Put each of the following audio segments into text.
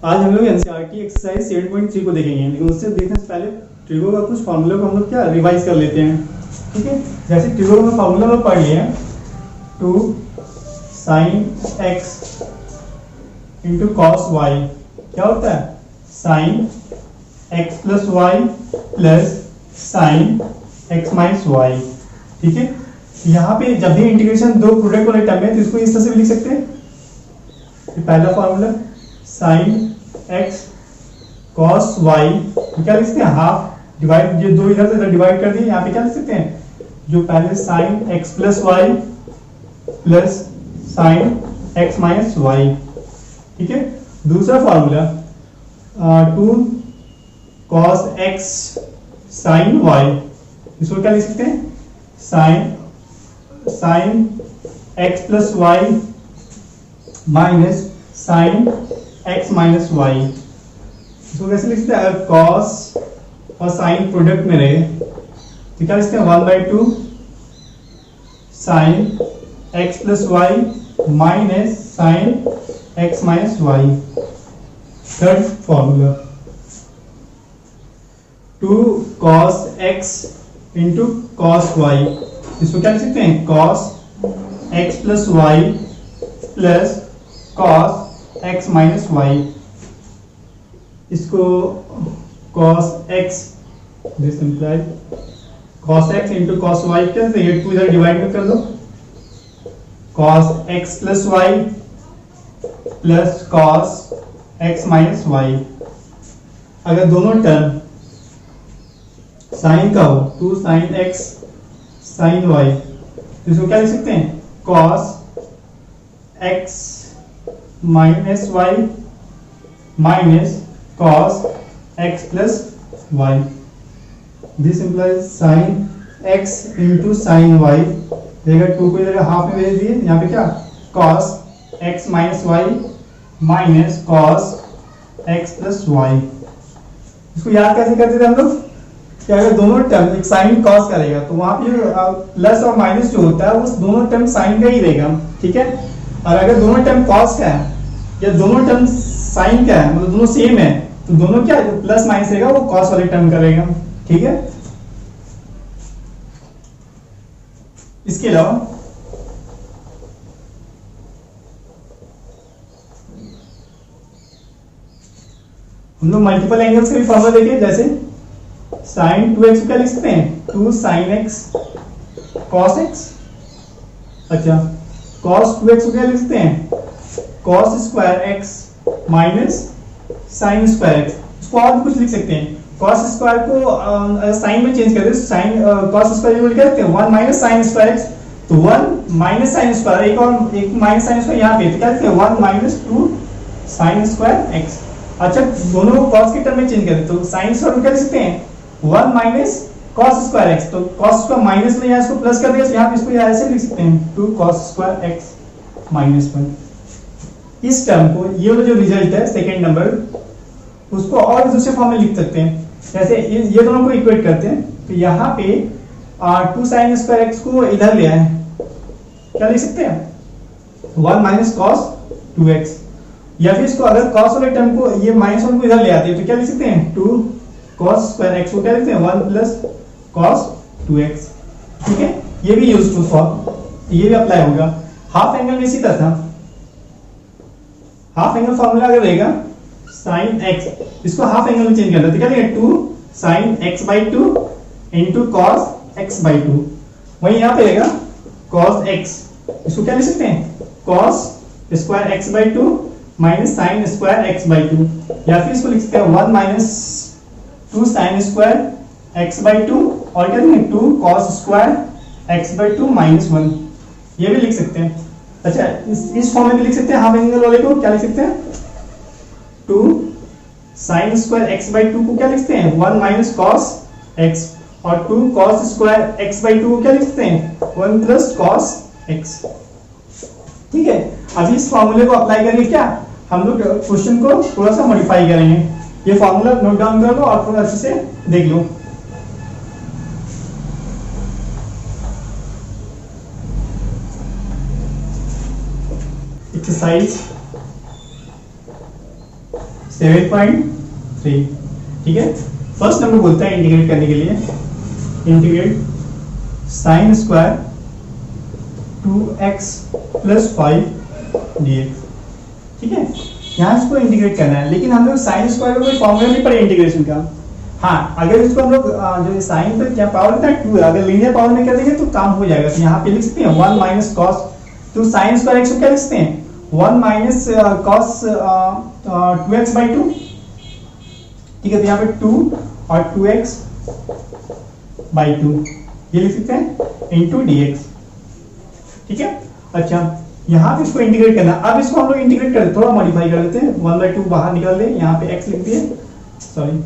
आज हम लोग एनसीईआरटी एक्सरसाइज 7.3 को देखेंगे, लेकिन उससे देखने से पहले ट्रिगो का कुछ फार्मूला को हम लोग क्या रिवाइज कर लेते हैं। ठीक है, जैसे ट्रिगो का फार्मूला हम पढ़ लिए हैं, 2 sin x into cos y क्या होता है, sin x plus y plus sin x minus y. ठीक है, यहाँ पे जब भी इंटीग्रेशन दो प्रोडक्ट वाले टर्म है तो इसको इस तरह से भी लिख सकते हैं। पहला formula sin x cos y क्या लिख सकते हैं, हाफ डिवाइड, ये दो इधर से डिवाइड कर दिए, यहाँ पे क्या लिख सकते हैं, जो पहले sin x plus y plus sin x minus y. ठीक है, दूसरा formula 2 cos x sin y, इसको क्या लिख सकते हैं, sin x plus y minus sin x minus y. इसको कैसे लिख सकते हैं, अगर cos और sin प्रोडक्ट में रहे तो क्या लिखते हैं, 1/2 sin x plus y minus sin x minus y. Third formula 2 cos x into cos y, इसको क्या लिख सकते हैं, cos x plus y plus cos x minus y. इसको cos x this imply cos x into cos y कैसे, ये 2 इधर divide कर दो, cos x plus y plus cos x minus y. अगर दोनों टर्म साइन का हो, 2 sin x sin y, इसको क्या लिख सकते हैं, cos x minus y minus cos x plus y. This implies sin x into sin y, देखा 2 को इधर हाफ में भेज दिए, यहाँ पे क्या cos x minus y minus cos x plus y. इसको याद कैसे करते थे हम लोग, कि अगर दोनों टर्म एक साइन कॉस का रहेगा तो वहां पे प्लस और माइनस जो होता है उस दोनों टर्म साइन का ही रहेगा। ठीक है, और अगर दोनों टर्म कॉस का है या दोनों टर्म साइन का है, मतलब दोनों सेम है, तो दोनों क्या प्लस माइनस रहेगा, वो कॉस वाले टर्म का रहेगा। ठीक है, इसके अलावा हम लोग मल्टीपल एंगल्स के भी फॉर्मूला देखें, जैसे sin 2x क्या लिख सकते हैं, 2 sin x cos x। अच्छा, cos 2x क्या लिख सकते हैं, cos square x minus sin square x। इसको और भी कुछ लिख सकते हैं, cos स्क्वायर को sin में चेंज कर दे, sin cos स्क्वायर को लिख सकते हैं 1 माइनस sin स्क्वायर x, तो 1 माइनस sin स्क्वायर, एक माइनस sin स्क्वायर यहाँ पे, तो क्या लिखते हैं 1 माइनस 2 sin स्क्वायर x। अच्छा, दोनों को cos के टर्म में चेंज कर दे, तो sin स्क्वायर को क्या लिख सकते हैं 1 माइनस cos स्क्वायर x, तो cos स्क्वायर माइनस में यहाँ इसको प्लस कर देगा, तो यहाँ पे इसको ऐसे लिख सकते हैं 2 cos स्क्वायर x माइनस 1। इस टर्म को, ये जो रिजल्ट है सेकंड नंबर, उसको और दूसरे फॉर्म में लिख सकते हैं, जैसे ये दोनों को इक्वेट करते हैं, तो यहाँ पे 2 sin स्क्वायर x को इधर ले आए, क्या लिख सकते हैं 1 माइनस cos 2x, या फिर इसको अगर cos वाले टर्म को, ये माइनस 1 को इधर ले आते हैं, तो क्या लिख सकते हैं 2 cos स्क्वायर x को क्या लिखते हैं 1 प्लस cos 2x। ठीक है, ये भी यूजफुल फॉर्म, ये भी अप्लाई होगा। हाफ एंगल में इसी तरह था, हाफ एंगल फॉर्मूला अगर रहेगा sin x, इसको हाफ एंगल में चेंज करना है, तो क्या लिखेंगे 2 sin x/2 into cos x/2। वहीं यहाँ पे रहेगा cos x, इसको क्या लिख सकते हैं cos square x/2 minus sin square x/2, या फिर इसको लिख सकते हैं 1 माइनस 2 sin स्क्वायर x/2 और क्या लिखेंगे 2 cos स्क्वायर x/2 माइनस 1, ये भी लिख सकते हैं। अच्छा, इस फॉर्म में भी लिख सकते हैं हाफ एंगल वाले को, क्या लिख सकते हैं 2 sin स्क्वायर x/2 को क्या लिखते हैं 1 माइनस cos x, और 2 cos स्क्वायर x/2 को क्या लिखते हैं 1 प्लस cos x। ठीक है, अभी इस फॉर्मूले को अप्लाई करके क्या हम लोग क्वेश्चन को थोड़ा सा मॉडिफाई करेंगे। ये फॉर्मूला नोट डाउन कर लो और थोड़ा अच्छे से देख लो। एक्सरसाइज 7.3। ठीक है, फर्स्ट नंबर बोलता है इंटीग्रेट करने के लिए, integrate sine square 2x plus 5 dx। ठीक है, यहाँ इसको इंटीग्रेट करना है, लेकिन हम लोग साइन स्क्वायर का कोई फॉर्मूला नहीं पढ़े इंटीग्रेशन का। हाँ, अगर इसको हम लोग जो साइन पे क्या पावर होता है 2 है, अगर लीनियर पावर में कर देंगे तो काम हो जाएगा। तो यहाँ पे लिख सकते हैं 1 माइनस कॉस, तो साइन स्क्वायर x को क्या लिख सकते हैं 1 माइनस कॉस 2x/2। ठीक है, तो यहाँ पे 2 और 2x/2 ये लिख सकते हैं इंटू dx। ठीक है, अच्छा यहाँ पे इसको इंटीग्रेट करना। अब इसको हम लोग इंटीग्रेट कर थोड़ा मॉडिफाई कर लेते हैं, 1/2 बाहर निकाल दे, यहाँ पे x लिख दिए, सॉरी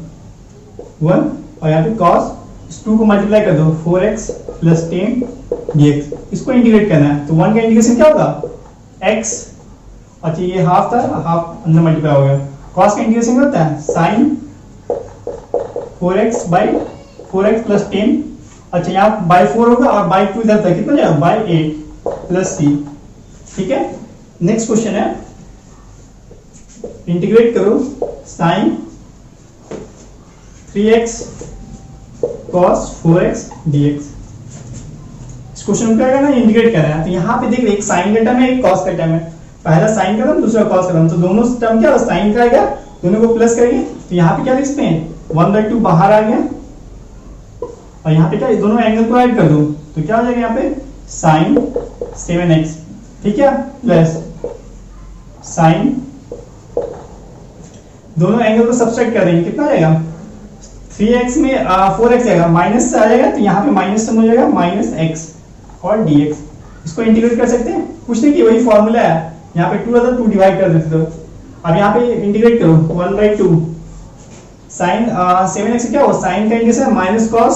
1, और यहाँ पे cos 2 को मल्टीप्लाई कर दो 4x प्लस 10 dx। इसको इंटीग्रेट करना है, तो 1 का इंटीग्रेशन क्या होगा x, अच्छा ये हाफ था, हाफ अंदर मल्टीप्लाई हो गया। cos का इंटीग्रेशन क्या होता है sin 4x प्लस 10, अच्छा यहाँ बाई 4 होगा और बाई 2 इधर था, कितना जाएगा बाई 8 प्लस c। ठीक है, नेक्स्ट क्वेश्चन है, इंटीग्रेट करो sine 3x cos 4x dx। इस क्वेश्चन में क्या करना है इंटीग्रेट करना है। तो यहाँ पे देख एक साइन का टर्म है, एक cos का टर्म है, पहला साइन का टर्म दूसरा cos का टर्म, तो दोनों टर्म क्या साइन का आएगा, दोनों को प्लस करेंगे। तो यहाँ पे क्या लिखते हैं 1/2 बाहर आ गया, और यहाँ पे क्या दोनों एंगल को ऐड कर दो, तो क्या हो जाएगा यहाँ पे साइन 7x। ठीक है, प्लस साइन, दोनों एंगल को सब्सट्रैक्ट कर देंगे, कितना आएगा 3x में 4x आएगा, माइनस आ जाएगा, तो यहाँ पे माइनस टर्म हो जाएगा माइनस x और dx। इसको इंटीग्रेट कर सकते हैं, कुछ नहीं कि वही फॉर्मूला है, यहाँ पे 2 था 2 डिवाइड कर देते। तो अब यहाँ पे इंटीग्रेट करो 1/2 साइन 7x क्या हो, साइन का integration minus cos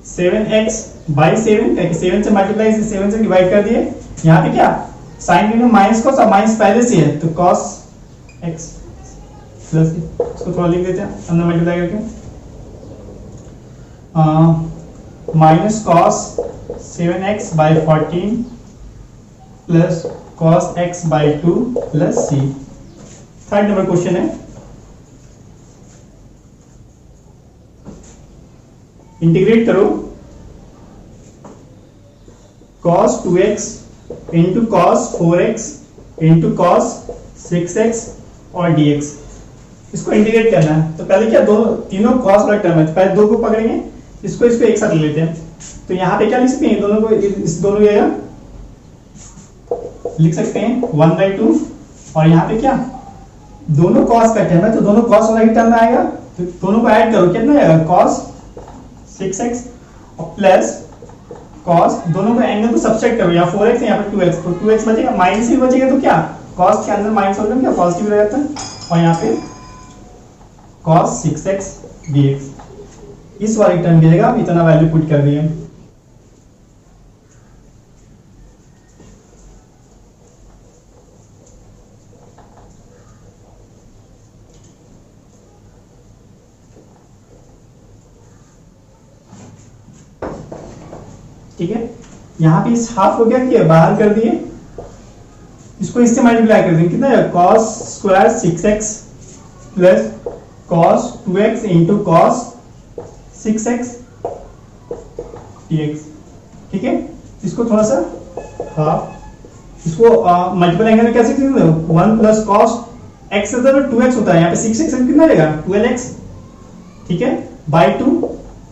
7x by 7, 7 से मल्टीप्लाई 7 से डिवाइड कर दिए। यहाँ पे क्या साइन में माइनस cos और माइनस पहले से है, तो cos x प्लस, इसको थोड़ा लिख देते हैं अंदर मल्टीप्लाई करके, minus cos 7x by 14 plus cos x by 2 plus c। Third number question है, इंटीग्रेट करो cos 2x into cos 4x into cos 6x और dx। इसको इंटीग्रेट करना है, तो पहले क्या दो तीनों cos वाला टर्म है, तो पहले दो को पकड़ेंगे, इसको एक साथ ले लेते हैं। तो यहाँ पे क्या लिख सकते हैं, दोनों को इस दोनों जगह लिख सकते हैं 1/2, और यहाँ पे क्या दोनों cos का टर्म है, तो दोनों cos वाला ही टर्म आएगा, तो दोनों को ऐड करो, कितना आएगा cos 6x और प्लस cos, दोनों को एंगल को सब्सट्रैक्ट करो, यहाँ 4x है यहाँ पे 2x, तो 2x बचेगा, माइनस ही बचेगा, तो क्या cos के अंदर माइनस होगा क्या पॉजिटिव रह जाता है, और यहाँ पे cos 6x dx। इस वाले टर्म की जगह इतना वैल्यू पुट कर दिए। ठीक है, यहाँ पे इस हाफ को क्या किया बाहर कर दिए, इसको इससे मल्टीप्लाई कर देंगे, कितना है cos square 6x plus cos 2x into cos 6x dx। ठीक है, इसको थोड़ा सा हाफ, इसको मल्टीपल एंगल में कैसे लिखते हो 1 प्लस cos x होता है 2x होता है, यहाँ पे 6x कितना आएगा 12x। ठीक है, बाई 2,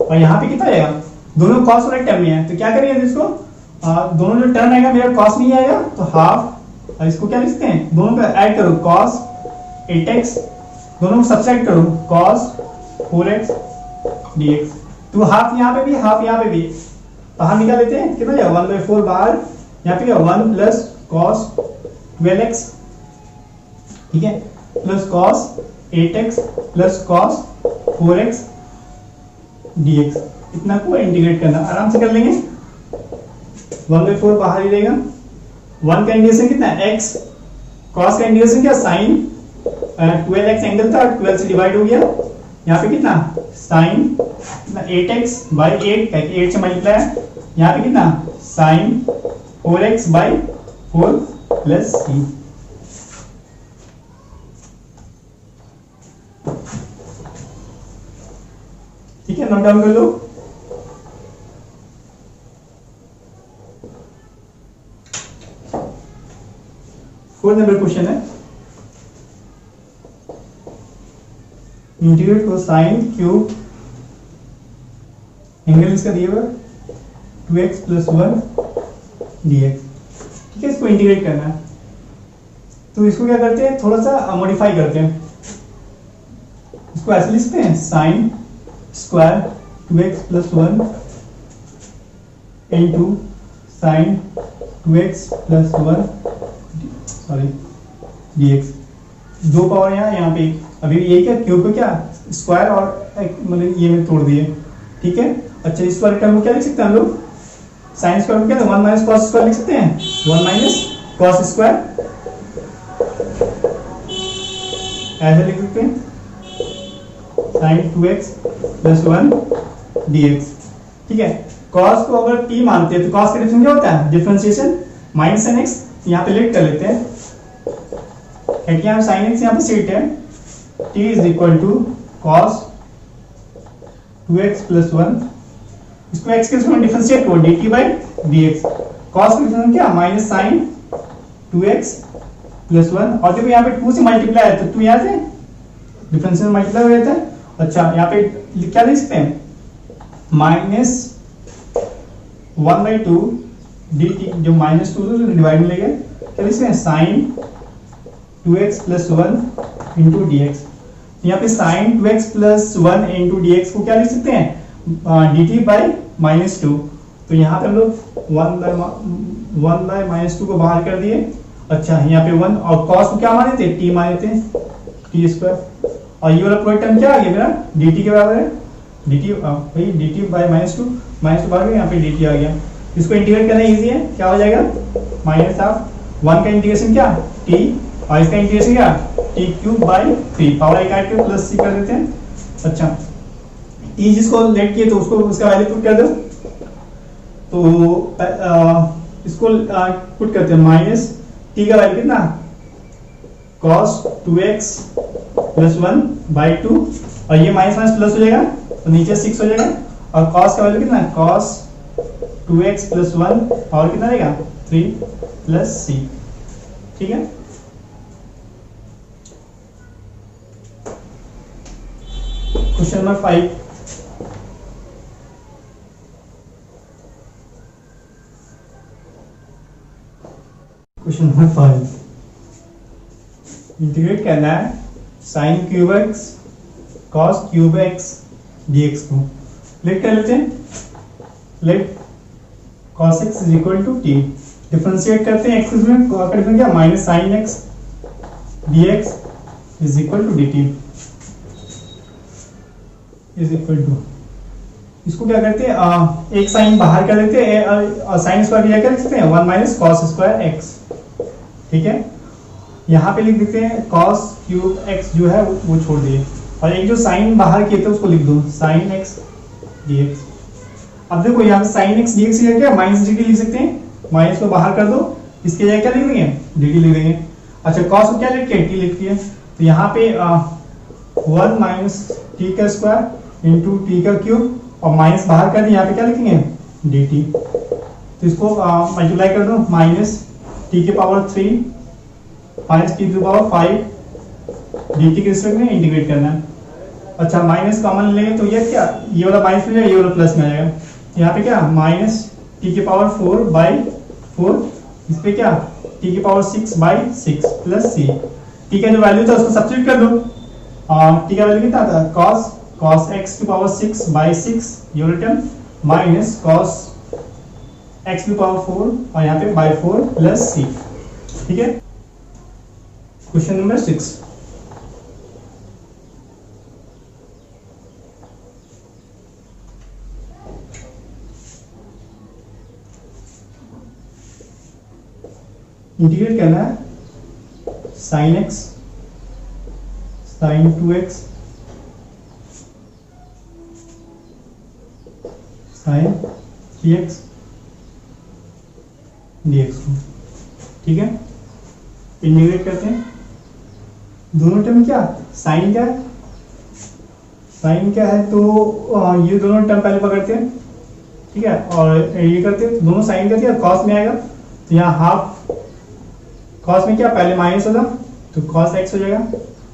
और यहाँ पे कितना आएगा दोनों cos वाले टर्म में है, तो क्या करेंगे इसको दोनों जो टर्म आएगा मेरा cos नहीं आएगा, तो हाफ, और इसको क्या लिखते हैं दोनों को ऐड करो cos 8x, दोनों को सब्ट्रैक्ट करो cos 4x dx। तो हाफ यहाँ पे भी हाफ यहाँ पे भी बाहर निकाल लेते हैं, कितना जाएगा 1/4 बाहर, यहाँ पे 1 प्लस cos 12x। ठीक है, plus cos 8x plus cos 4x dx। इतना को इंटीग्रेट करना आराम से कर लेंगे, 1/4 बाहर ही रहेगा, 1 का इंटीग्रेशन कितना है x, cos का इंटीग्रेशन क्या sin 12x एंगल था, 12 से डिवाइड हो गया, यहाँ पे कितना sin 8x बाई 8, 8 से मल्टीप्लाई, यहाँ पे कितना sin 4x by 4 plus c। ठीक है, नोट डाउन कर लो। फोर्थ नंबर क्वेश्चन है, इंटीग्रेट कोसाइन क्यूब एंगल इसका दिया हुआ 2x + 1 dx। ठीक है, इसको इंटीग्रेट करना है, तो इसको क्या करते हैं, थोड़ा सा मॉडिफाई करते हैं। इसको ऐसे लिखते हैं, sine square 2x + 1 into sine 2x + 1 dx। दो पावर यहाँ पे अभी ये क्या क्यूब को क्या स्क्वायर और मतलब ये में तोड़ दिए। ठीक है, अच्छा इस वाले टर्म को क्या लिख सकते हैं हम लोग, साइन स्क्वायर को क्या 1 - cos स्क्वायर लिख सकते हैं, 1 - cos स्क्वायर ऐसे लिख सकते हैं, साइन 2x + 1 dx। ठीक है, cos को अगर t मानते हैं तो cos का डिफरेंस क्या होता है, डिफरेंशिएशन -n(x), यहाँ पे लेट कर लेते हैं, साइन x यहाँ पे सेट है, t = cos 2x + 1, इसको x के उसमें डिफरेंशिएट करो dt/dx। cos का डिफरेंस क्या -sin 2x + 1, और जब यहाँ पे 2 से मल्टीप्लाई है तो 2 यहाँ से डिफरेंशियल मल्टीप्लाई हो जाता है। अच्छा यहाँ पे क्या लिख सकते हैं, -1/2 dt, जो -2 से डिवाइड में लेंगे क्या लिख सकते हैं, sin 2x + 1 इंटू dx। यहाँ पे sin 2x + 1 इंटू dx को क्या लिख सकते हैं, dt/-2। तो यहाँ पे हम लोग 1/-2 को बाहर कर दिए। अच्छा यहाँ पे 1 और cos को क्या माने थे, t माने थे, t²। और ये वाला पूरा टर्म क्या आ गया मेरा, dt के बराबर है, dt भाई dt/-2 बाहर गया, यहाँ पे dt आ गया। इसको इंटीग्रेट करना इजी है, क्या हो जाएगा, -1 का इंटीग्रेशन क्या t, और इसका इंटीग्रेशन क्या t³/3, पावर i काट के प्लस c कर देते हैं। अच्छा e जिसको लेट किए तो उसको उसका वैल्यू पुट कर दो, तो इसको पुट करते हैं, -t का वैल्यू कितना, cos 2x + 1/2, और ये माइनस प्लस हो जाएगा तो नीचे 6 हो जाएगा, और cos का वैल्यू कितना, cos 2x + 1 और कितना रहेगा 3 + c। ठीक है, question number 5, question number 5 integrate करना है sin cube x cos cube x dx को। लेट कर लेते हैं, let cos x = t, differentiate करते हैं, x में क्या -sin x dx = dt इसको क्या करते हैं, एक साइन बाहर कर देते हैं, साइन स्क्वायर की जगह लिख सकते हैं 1 - cos स्क्वायर x। ठीक है, यहाँ पे लिख देते हैं cos क्यूब x जो है वो छोड़ दिए, और एक जो साइन बाहर किए थे उसको लिख दो, sin x dx। अब देखो यहाँ पे sin x dx की जगह -dt लिख सकते हैं, माइनस को बाहर कर दो, इसकी जगह क्या लिख देंगे, dt लिख देंगे। अच्छा cos को क्या लिख के t लिख दिए, तो यहाँ पे 1 - t का स्क्वायर इंटू t का क्यूब, और माइनस बाहर कर दिए, यहाँ पे क्या लिखेंगे dt। तो इसको मल्टीप्लाई कर दो, -t⁻³ -t⁵ dt के रिस्पेक्ट में इंटीग्रेट करना है। अच्छा माइनस कॉमन ले तो ये क्या, ये वाला माइनस में जाएगा, ये वाला प्लस में आ जाएगा, यहाँ पे क्या -t⁴/4, इस पे क्या t⁻6/6 + c। t का जो वैल्यू था उसको सब्स्टिट्यूट कर दो, और t का वैल्यू कितना था, cos x⁻6/6 ये वाला टर्म माइनस cos x⁴, और यहाँ पे /4 + c। ठीक है, क्वेश्चन नंबर 6 इंटीग्रेट करना है sin x sin 2x sin 3x dx को। ठीक है, इंटीग्रेट करते हैं, दोनों टर्म क्या, साइन क्या साइन क्या है, तो ये दोनों टर्म पहले पकड़ते हैं, ठीक है, और ये करते हैं, दोनों साइन करते हैं, कॉस में आएगा, तो यहाँ हाफ कॉस में क्या पहले माइनस होगा तो कॉस एक्स हो जाएगा,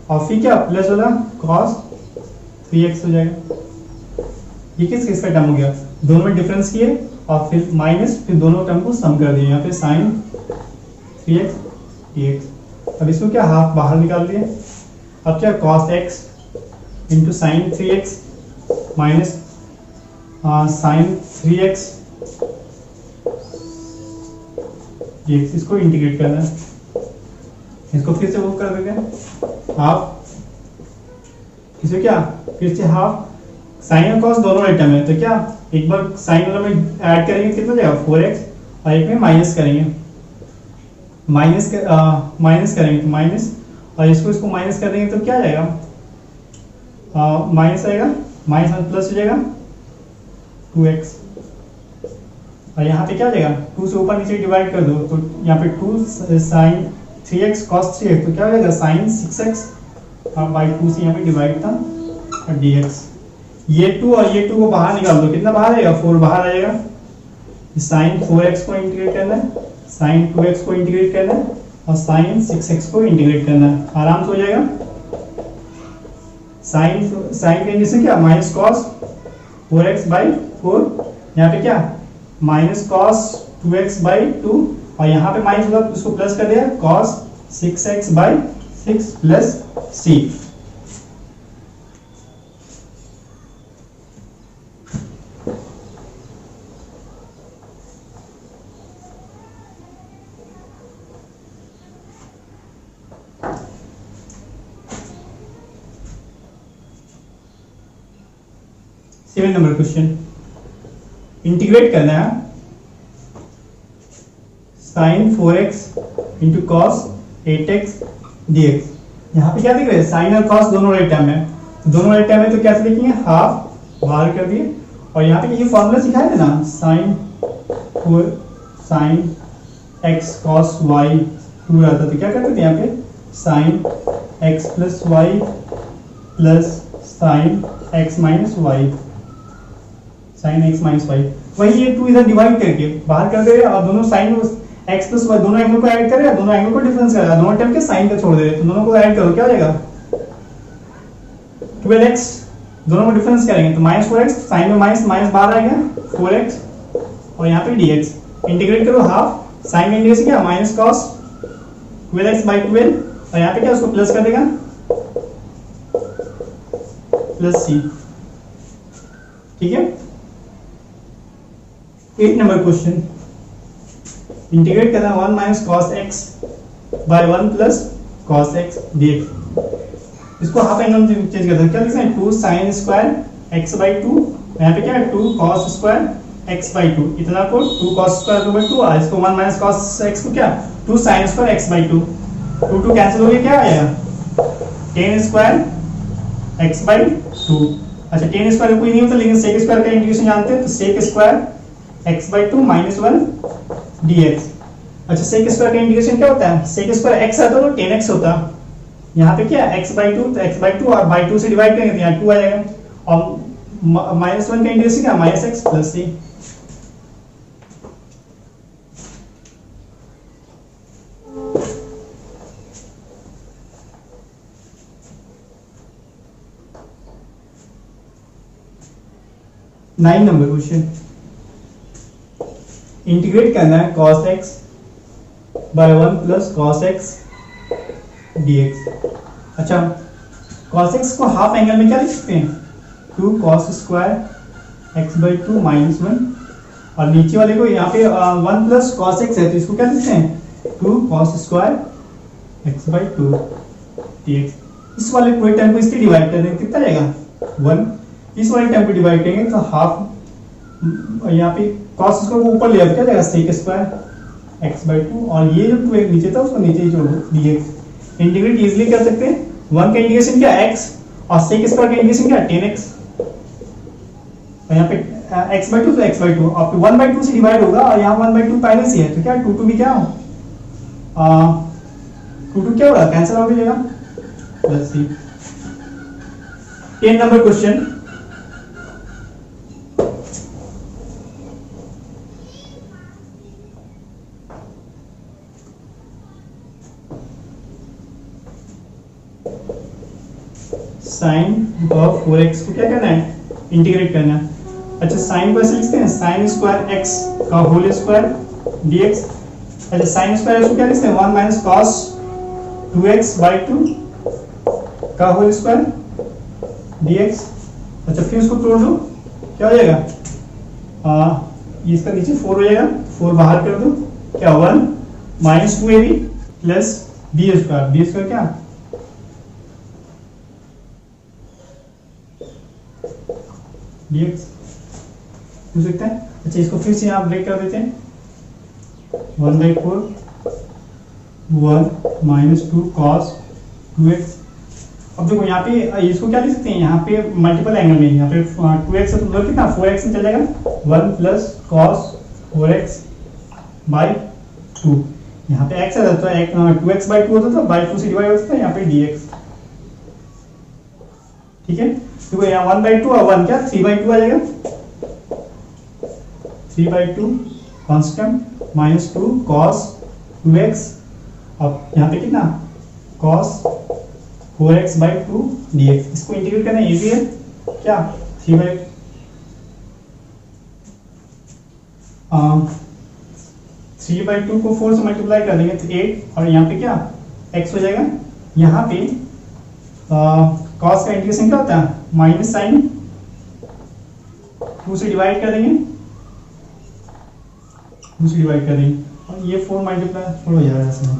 और फिर क्या प्लस होगा कॉस 3x हो जाएगा। ये किस का टर्म हो गया, दोनों में डिफरेंस किए और फिर माइनस, फिर दोनों टर्म को सम कर दिए, यहाँ पे साइन 3x dx। अब इसको क्या हाफ बाहर निकाल दिए, अब क्या cos x into sine 3x minus sine 3x dx, इसको इंटीग्रेट करना है, इसको फिर से वो कर देते हैं हाफ, इसे क्या फिर से हाफ, साइन और कॉस दोनों आइटम है, तो क्या एक बार साइन वाला में ऐड करेंगे कितना जाएगा 4x, और एक में माइनस करेंगे, माइनस करेंगे तो माइनस, और इसको माइनस कर देंगे तो क्या जाएगा, माइनस आएगा, माइनस में प्लस हो जाएगा 2x, और यहाँ पे क्या हो जाएगा 2 से ऊपर नीचे डिवाइड कर दो, तो यहाँ पे 2 साइन 3x cos 3x, तो क्या हो जाएगा साइन 6x बाई 2 से यहाँ पे डिवाइड था और dx, ये 2 और ये 2 को बाहर निकाल दो, कितना बाहर आएगा 4 बाहर आएगा, साइन 4x को इंटीग्रेट करना है, साइन 2x को इंटीग्रेट करना है, और साइन 6x को इंटीग्रेट करना है, आराम से हो जाएगा। साइन का इंटीग्रेशन क्या माइनस कॉस 4x बाई 4, यहाँ पे क्या माइनस कॉस 2x बाई 2, और यहाँ पे माइनस होगा तो उसको प्लस कर दिया cos 6x by 6 plus c। Seven number question, integrate करना है sign 4x into cos 8x dx। यहाँ पे क्या दिख रहा है साइन और कॉस दोनों राइट टर्म है, दोनों राइट टर्म है तो कैसे लिखेंगे हाफ बाहर कर दिए, और यहाँ पे ये फॉर्मूला सिखाया था ना साइन x cos y 2 रहता, तो क्या करते थे यहाँ पे sine x plus y plus sine x minus y, sine x minus y, वही ये 2 इधर डिवाइड करके बाहर कर दे रहे, और दोनों साइन x प्लस वाई दोनों एंगल को ऐड कर रहे हैं, दोनों एंगल को डिफरेंस कर रहे हैं, दोनों टर्म के साइन को छोड़ दे रहे, तो दोनों को ऐड करो क्या हो जाएगा 12x, दोनों को डिफरेंस करेंगे तो माइनस 4x, साइन में माइनस माइनस बाहर आएगा 4x, और यहाँ पे dx इंटीग्रेट करो हाफ, साइन का इंटीग्रेशन क्या माइनस कॉस 12x बाई 12, और यहाँ पे क्या उसको प्लस कर देगा प्लस c, ठीक है। 8 नंबर क्वेश्चन, इंटीग्रेट करना 1 minus cos x by 1 plus cos x dx, इसको हाफ एंगल चेंज कर दो, क्या लिखना है 2 साइन स्क्वायर x बाई 2, यहाँ पे क्या है 2 कॉस स्क्वायर x बाई 2, इतना को 2 कॉस स्क्वायर बाई 2, और इसको 1 माइनस कॉस x को क्या 2 sine square x by 2, 2 cancel हो गया, क्या आएगा 10 स्क्वायर x बाई 2। अच्छा 10 स्क्वायर कोई नहीं होता, लेकिन सेक स्क्वायर का इंटीग्रेशन जानते हैं, तो sec square x by 2 minus 1 dx। अच्छा सेक स्क्वायर का इंटीग्रेशन क्या होता है, सेक स्क्वायर x आता तो 10x होता, यहाँ पे क्या x बाई 2, तो x बाई 2 और बाई 2 से डिवाइड करेंगे तो यहाँ 2 आ जाएगा, और माइनस 1 का इंटीग्रेशन क्या minus x plus c। Nine number question, integrate करना है cos x by 1 plus cos x dx। अच्छा cos x को हाफ एंगल में क्या लिख सकते हैं 2 cos square x by 2 minus 1, और नीचे वाले को यहाँ पे 1 प्लस cos x है तो इसको क्या लिखते हैं 2 cos square x by 2 dx। इस वाले पूरे टर्म को इससे डिवाइड कर देंगे कितना जाएगा 1, इस वाले टर्म को डिवाइड करेंगे तो हाफ, यहाँ पे cos स्क्वायर को ऊपर ले आओ क्या जाएगा sec स्क्वायर x बाई 2, और ये जो 2 नीचे था उसको नीचे ही जोड़ दो dx। इंटीग्रेट इजीली कर सकते हैं, 1 का इंटीग्रेशन क्या x, और sec स्क्वायर का इंटीग्रेशन क्या 10x, और यहाँ पे x बाई 2 तो x बाई 2, और 1 बाई 2 से डिवाइड होगा, और यहाँ 1 बाई 2 पहले से है तो क्या 2 भी क्या 2 क्या होगा कैंसिल हो जाएगा plus c। 10 number question, sine of 4x को क्या करना है, इंटीग्रेट करना है। अच्छा साइन को ऐसे लिखते हैं, साइन स्क्वायर x का होल स्क्वायर dx। अच्छा साइन स्क्वायर को क्या लिखते हैं, 1 माइनस कॉस 2x बाई 2 का होल स्क्वायर dx। अच्छा फिर उसको तोड़ दो, क्या हो जाएगा, इसका नीचे 4 हो जाएगा, 4 बाहर कर दो, क्या 1 minus 2ab plus B square क्या dx हो सकता है। अच्छा इसको फिर से यहाँ ब्रेक कर देते हैं, 1/4 1 माइनस 2 कॉस 2x। अब देखो यहाँ पे इसको क्या लिख सकते हैं, यहाँ पे मल्टीपल एंगल में, यहाँ पे 2x है तो उधर कितना 4x में चल जाएगा, 1 प्लस कॉस 4x बाई 2। यहाँ पे x है तो 2x बाई 2 होता था, बाई 2 से डिवाइड होता था, यहाँ पे dx। ठीक है देखो यहाँ 1/2 और 1 क्या 3/2 आ जाएगा, 3/2 कांस्टेंट माइनस 2 कॉस 2x। अब यहाँ पे कितना कॉस 4x बाई 2 dx। इसको इंटीग्रेट करना इजी है, क्या 3/2 को 4 से मल्टीप्लाई कर देंगे तो 8, और यहाँ पे क्या x हो जाएगा। यहाँ पे कॉस का इंटीग्रेशन क्या होता है, माइनस साइन 2 से डिवाइड कर देंगे, 2 से डिवाइड कर देंगे, और ये 4 मल्टीप्लाई 4 हो जाएगा इसमें।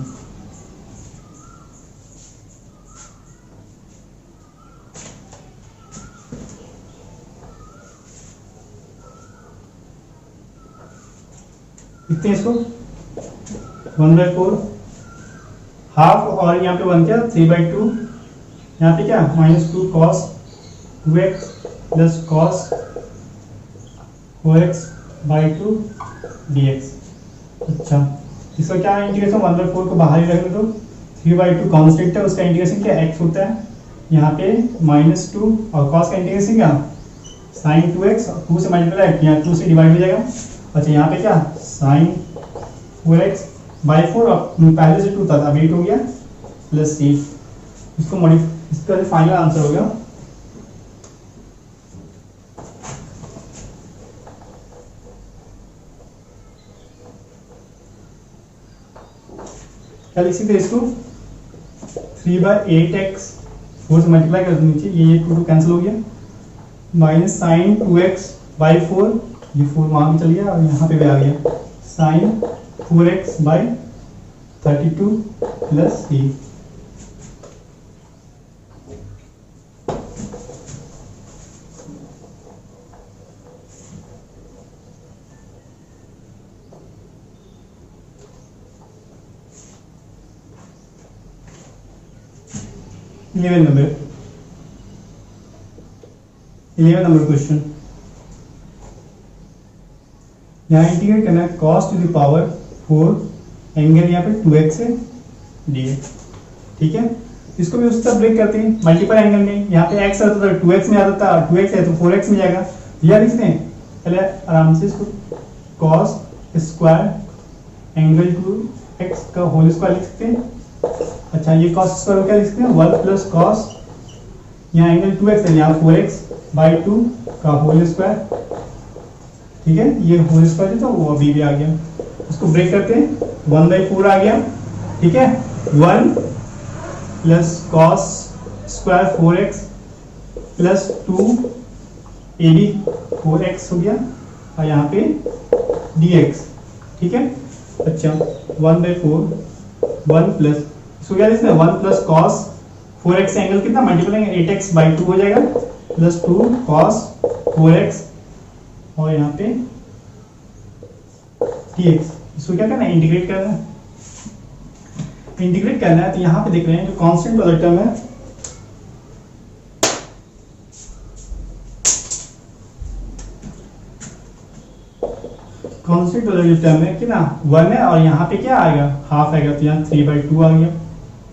लिखते हैं इसको 1/4 हाफ, और यहाँ पे 1 क्या 3/2, यहाँ पे क्या minus 2 cos 2x plus cos 4x by 2 dx। अच्छा इसका क्या इंटीग्रेशन, 1/4 को बाहर ही रखने दो, 3/2 कांस्टेंट है, उसका इंटीग्रेशन क्या x होता है, यहाँ पे माइनस 2 और कॉस का इंटीग्रेशन क्या साइन 2x, 2 से मल्टीप्लाई यहाँ 2 से डिवाइड हो जाएगा। अच्छा यहाँ पे क्या साइन 4x बाई 4, पहले से 2 था अब 8 हो गया प्लस 8। इसको मॉडिफाई, इसका फाइनल आंसर हो गया। क्या लिख सकते हैं इसको, 3/8x 4 से मल्टीप्लाई कर दो नीचे, ये 2 कैंसिल हो गया, माइनस साइन 2x बाई 4, ये 4 वहां भी चल गया और यहाँ पे भी आ गया, sine 4x by 32 plus 8। Eleven number question, यहाँ इंटीग्रेट करना है cos to the power 4 angle यहाँ पे 2x है dx। ठीक है इसको भी उस तरह ब्रेक करते हैं, मल्टीपल एंगल में यहाँ पे x आता था 2x में आता था, 2x है तो 4x में जाएगा, यह लिखते हैं पहले आराम से इसको cos स्क्वायर एंगल 2x का होल स्क्वायर लिख सकते हैं। अच्छा ये cos स्क्वायर क्या लिख सकते हैं, 1 प्लस cos, यहाँ एंगल 2x है, यहाँ 4x बाई 2 का होल स्क्वायर। ठीक है ये होल स्क्वायर था वो अभी भी आ गया, इसको ब्रेक करते हैं, 1/4 आ गया। ठीक है 1 plus cos square 4x plus 2 ab 4x हो गया, और यहाँ पे dx। ठीक है अच्छा 1/4 1 प्लस, इसको क्या लिखते हैं 1 प्लस cos 4x एंगल कितना मल्टीपल है 8x बाई 2 हो जाएगा, प्लस 2 cos 4x, और यहाँ पे dx। इसको क्या करना है इंटीग्रेट करना है, इंटीग्रेट करना है तो यहाँ पे देख रहे हैं जो कांस्टेंट वाला टर्म है, कांस्टेंट वाला जो टर्म है कितना 1 है, और यहाँ पे क्या आएगा हाफ आएगा, तो यहाँ 3/2 आ गया,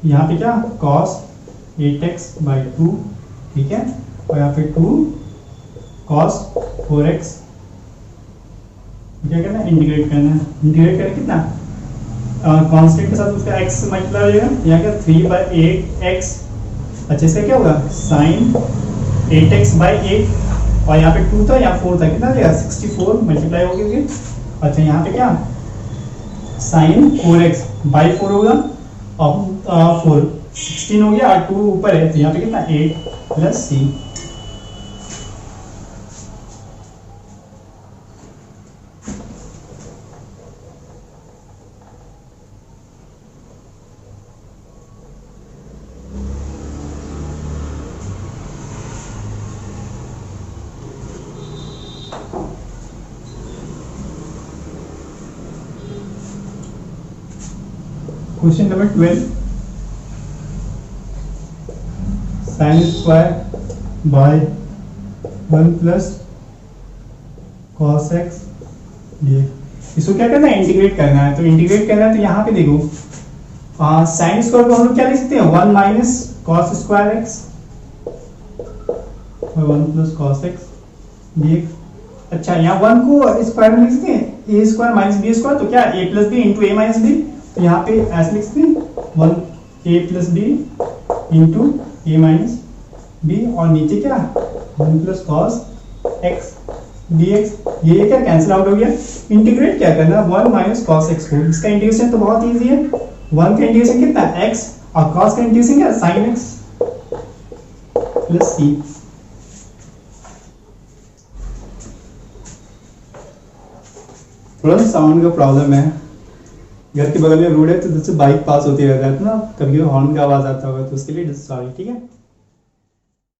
यहाँ पे क्या cos 8x बाई 2। ठीक है और यहाँ पे 2 cos 4x क्या करना है, इंटीग्रेट करना है। इंटीग्रेट करें कितना, कांस्टेंट के साथ उसका x मल्टीप्लाई हो जाएगा, यहाँ का 3/8x। अच्छा इसका क्या होगा, साइन 8x/8 और यहाँ पे 2 था, यहाँ 4 था, कितना आ जाएगा 64 मल्टीप्लाई हो गया। अच्छा यहाँ पे क्या, साइन 4x/4 होगा और 4 16 हो गया और 2 ऊपर है, तो यहाँ पे कितना 8 + c। Question number 12, sine square by 1 + cos x dx। इसको क्या करना है, इंटीग्रेट करना है। तो इंटीग्रेट करना है तो यहाँ पे देखो साइन स्क्वायर को हम लोग क्या लिख सकते हैं, 1 - cos स्क्वायर x और 1 + cos x dx। अच्छा यहाँ 1 को स्क्वायर में लिख सकते हैं, a स्क्वायर - b स्क्वायर, तो क्या a + b × a - b, तो यहाँ पे ऐसे लिख सकते हैं 1a + b × a - b और नीचे क्या 1 + cos x dx। ये क्या कैंसिल आउट हो गया। इंटीग्रेट क्या करना, 1 - cos x को, इसका इंटीग्रेशन तो बहुत इजी है। 1 का इंटीग्रेशन कितना x और cos का इंटीग्रेशन क्या sin x + c। थोड़ा सा साउंड का प्रॉब्लम है, घर के बगल में रोड है तो उससे बाइक पास होती रहता है ना, कभी हॉर्न का आवाज आता होगा, तो उसके लिए सॉरी, ठीक है।